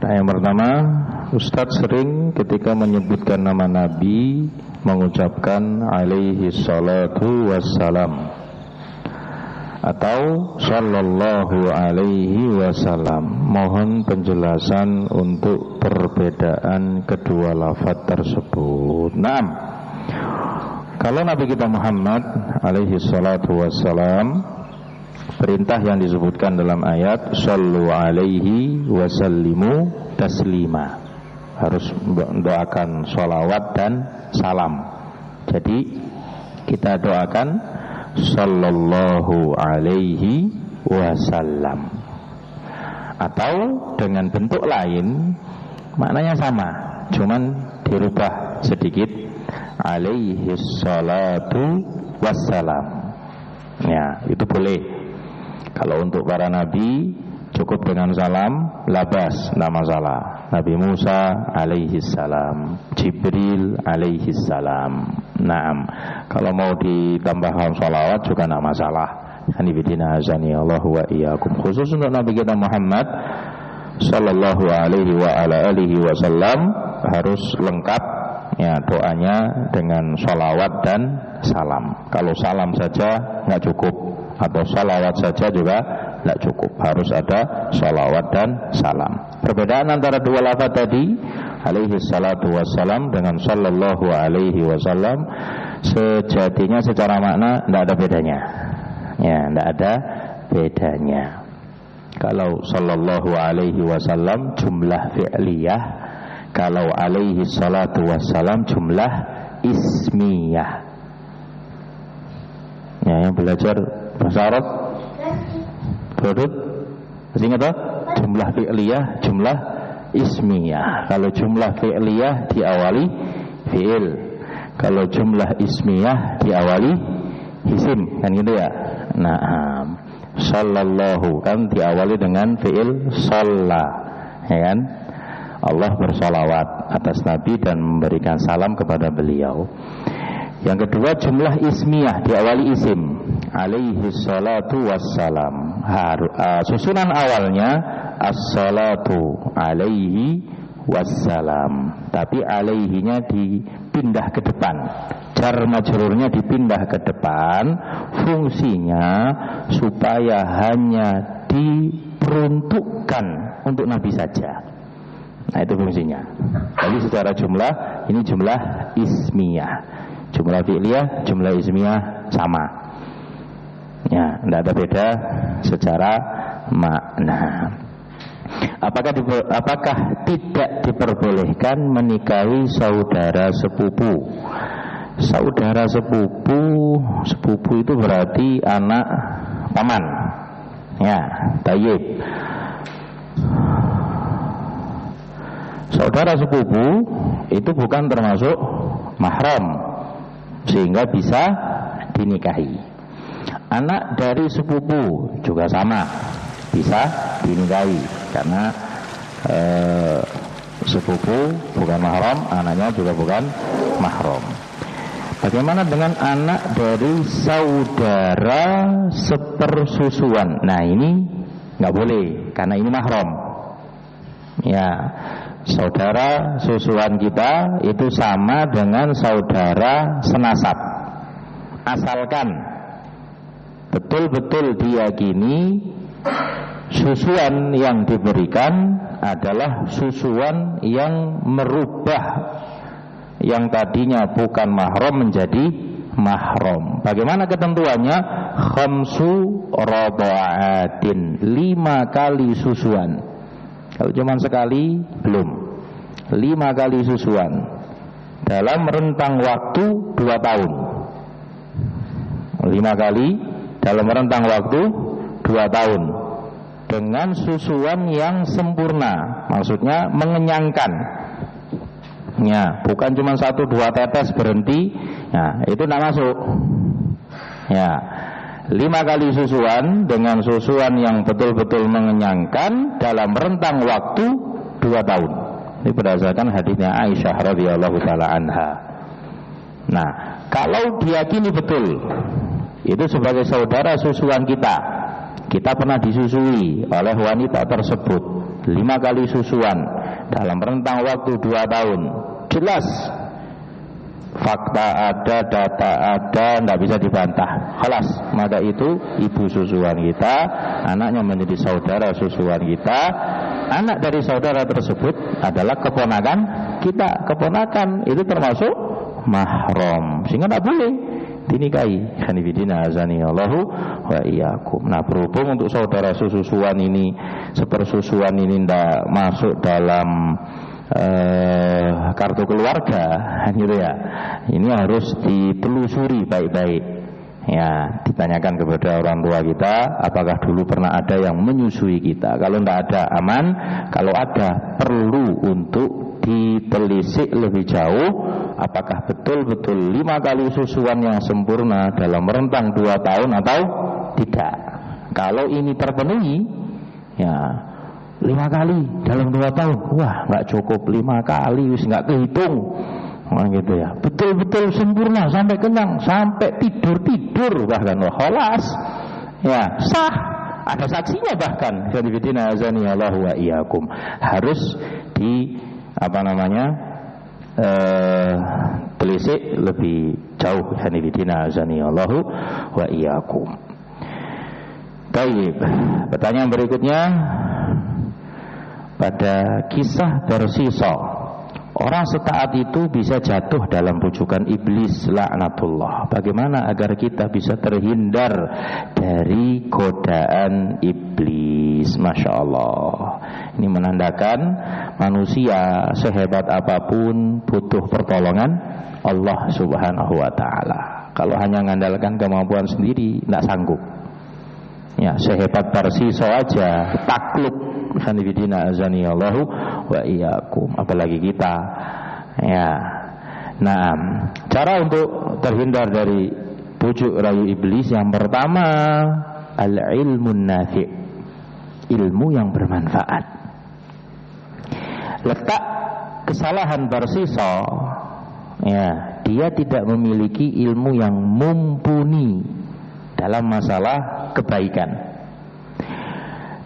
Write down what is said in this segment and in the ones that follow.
Yang pertama, Ustadz sering ketika menyebutkan nama Nabi mengucapkan alaihi salatu wassalam atau sallallahu alaihi wasallam. Mohon penjelasan untuk perbedaan kedua lafaz tersebut. Naam. Kalau Nabi kita Muhammad alaihi salatu wassalam, perintah yang disebutkan dalam ayat sallu alaihi wasallimu taslima, harus mendoakan sholawat dan salam. Jadi kita doakan sallallahu alaihi wasallam, atau dengan bentuk lain maknanya sama, cuman dirubah sedikit, alaihi salatu wassalam. Ya, itu boleh. Kalau untuk para nabi cukup dengan salam, labas, tidak masalah. Nabi Musa alaihi salam, Jibril alaihi salam. Naam. Kalau mau ditambahkan sholawat juga tidak masalah. Hanifidina azani Allah wa iyyakum. Khusus untuk Nabi kita Muhammad sallallahu alaihi wa ala alihi wasallam harus lengkap ya doanya dengan sholawat dan salam. Kalau salam saja nggak cukup, atau salawat saja juga tidak cukup, harus ada salawat dan salam. Perbedaan antara dua lafaz tadi alaihi salatu wassalam dengan sallallahu alaihi wasallam sejatinya secara makna tidak ada bedanya. Ya, tidak ada bedanya. Kalau sallallahu alaihi wasallam jumlah fi'liyah, kalau alaihi salatu wassalam jumlah ismiyah. Ya, yang belajar bahasa Arab Brodut masih ingat tak? Jumlah fi'liyah, jumlah ismiyah. Kalau jumlah fi'liyah diawali fi'il, kalau jumlah ismiyah diawali isim, kan gitu ya. Nah, sallallahu kan diawali dengan fi'il shalla, ya kan? Allah bersolawat atas Nabi dan memberikan salam kepada beliau. Yang kedua jumlah ismiyah diawali isim, alaihi salatu wassalam. Susunan awalnya as-salatu alaihi wassalam, tapi alaihinya dipindah ke depan, jar majrurnya dipindah ke depan. Fungsinya supaya hanya diperuntukkan untuk Nabi saja. Nah, itu fungsinya. Jadi secara jumlah ini jumlah ismiyah, jumlah fi'liyah, jumlah ismiyah sama. Ya, tidak ada beda secara makna. Apakah tidak diperbolehkan menikahi saudara sepupu? Saudara sepupu itu berarti anak paman. Ya, tayyib. Saudara sepupu itu bukan termasuk mahram sehingga bisa dinikahi. Anak dari sepupu juga sama, bisa dinikahi karena sepupu bukan mahram, anaknya juga bukan mahram. Bagaimana dengan anak dari saudara sepersusuan? Nah, ini nggak boleh karena ini mahram. Ya, saudara susuan kita itu sama dengan saudara senasab, asalkan betul-betul diyakini susuan yang diberikan adalah susuan yang merubah yang tadinya bukan mahram menjadi mahram. Bagaimana ketentuannya? Khamsu radha'atin, 5 kali susuan. Kalau cuma sekali belum, 5 kali susuan dalam rentang waktu 2 tahun. 5 kali dalam rentang waktu 2 tahun dengan susuan yang sempurna, maksudnya mengenyangkan. Ya, bukan cuma 1-2 tetes berhenti. Ya, itu tidak masuk. Ya, 5 kali susuan dengan susuan yang betul-betul mengenyangkan dalam rentang waktu 2 tahun. Ini berdasarkan hadisnya Aisyah radhiyallahu taala anha. Nah, kalau diyakini betul itu sebagai saudara susuan kita pernah disusui oleh wanita tersebut 5 kali susuan, dalam rentang waktu 2 tahun. Jelas fakta ada, data ada, tidak bisa dibantah. Khalas, maka itu ibu susuan kita, anaknya menjadi saudara susuan kita. Anak dari saudara tersebut adalah keponakan kita. Keponakan itu termasuk mahram, sehingga tidak boleh dinikahi. Hanifidina azani Allahu wa iyyakum. Nah, berhubung untuk saudara susuan ini, sepersusuan ini tidak masuk dalam kartu keluarga, gitu ya. Ini harus ditelusuri baik-baik. Ya, ditanyakan kepada orang tua kita, apakah dulu pernah ada yang menyusui kita. Kalau tidak ada, aman. Kalau ada, perlu untuk ditelisik lebih jauh, apakah betul-betul 5 kali susuan yang sempurna dalam rentang 2 tahun atau tidak. Kalau ini terpenuhi, ya 5 kali dalam 2 tahun, wah nggak cukup 5 kali, wis nggak kehitung. Gitu ya, betul-betul sempurna sampai kenyang, sampai tidur bahkan, wah kholas, ya sah, ada saksinya bahkan. Khairuddin azani Allah wa iyyakum. Harus di telisik lebih jauh. Khairuddin azani Allah wa iyyakum. Baik, pertanyaan berikutnya, pada kisah Barsisa, orang setaat itu bisa jatuh dalam bujukan iblis laknatullah. Bagaimana agar kita bisa terhindar dari godaan iblis? Masya Allah. Ini menandakan manusia sehebat apapun butuh pertolongan Allah subhanahu wa ta'ala. Kalau hanya mengandalkan kemampuan sendiri, tidak sanggup. Ya, sehebat Barsisa aja takluk. Hanifidina azani Allahu wa iyyakum, apalagi kita. Ya. Nah, cara untuk terhindar dari bujuk rayu iblis, yang pertama al-ilmun nafi', ilmu yang bermanfaat. Letak kesalahan Barsisa, ya, dia tidak memiliki ilmu yang mumpuni dalam masalah kebaikan.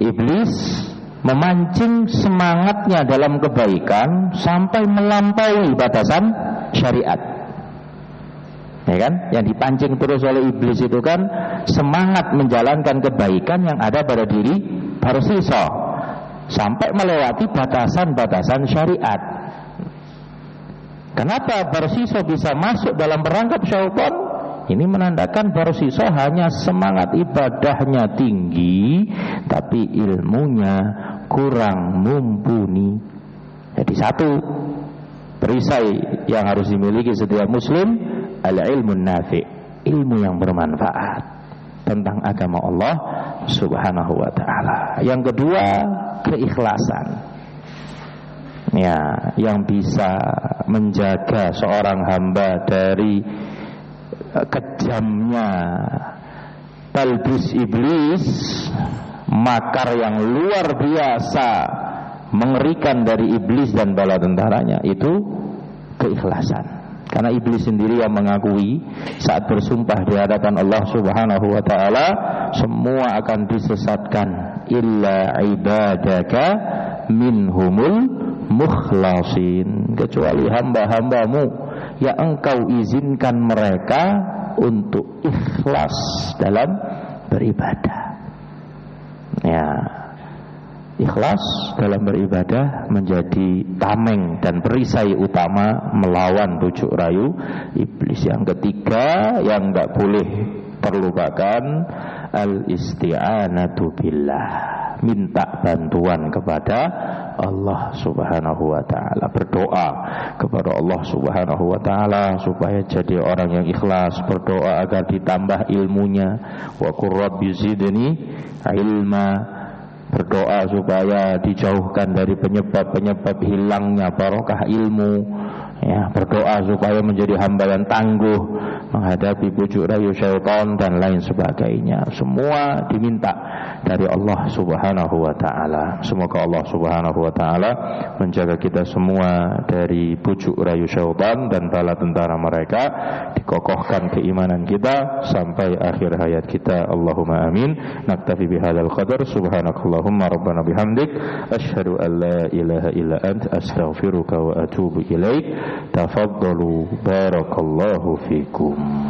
Iblis memancing semangatnya dalam kebaikan sampai melampaui batasan syariat. Ya kan? Yang dipancing terus oleh iblis itu kan semangat menjalankan kebaikan yang ada pada diri Barsisa sampai melewati batasan-batasan syariat. Kenapa Barsisa bisa masuk dalam perangkap syaitan? Ini menandakan Barsisa hanya semangat ibadahnya tinggi, tapi ilmunya kurang mumpuni. Jadi satu perisai yang harus dimiliki setiap muslim, al-ilmun nafi', ilmu yang bermanfaat tentang agama Allah subhanahu wa ta'ala. Yang kedua, keikhlasan. Ya, yang bisa menjaga seorang hamba dari kejamnya talbis iblis, makar yang luar biasa mengerikan dari iblis dan bala tentaranya, itu keikhlasan. Karena iblis sendiri yang mengakui saat bersumpah di hadapan Allah subhanahu wa ta'ala, semua akan disesatkan illa ibadaka minhumul mukhlasin, kecuali hamba-hambamu yang engkau izinkan mereka untuk ikhlas dalam beribadah. Ya, ikhlas dalam beribadah menjadi tameng dan perisai utama melawan bujuk rayu iblis. Yang ketiga yang tidak boleh terlupakan, al-isti'anatu billah, minta bantuan kepada Allah subhanahu wa ta'ala, berdoa kepada Allah subhanahu wa ta'ala supaya jadi orang yang ikhlas, berdoa agar ditambah ilmunya. Wa qur rabbi zidni ilma, berdoa supaya dijauhkan dari penyebab-penyebab hilangnya barokah ilmu. Ya, berdoa supaya menjadi hamba yang tangguh menghadapi bujuk rayu syaitan dan lain sebagainya. Semua diminta dari Allah Subhanahu wa taala. Semoga Allah Subhanahu wa taala menjaga kita semua dari bujuk rayu syaitan dan bala tentara mereka, dikokohkan keimanan kita sampai akhir hayat kita. Allahumma amin. Naktafi bihadzal qadar. Subhanakallahumma rabbana bihamdik asyhadu an la ilaha illa ant astaghfiruka wa atubu ilaik. Tafaddalu barakallahu fikum.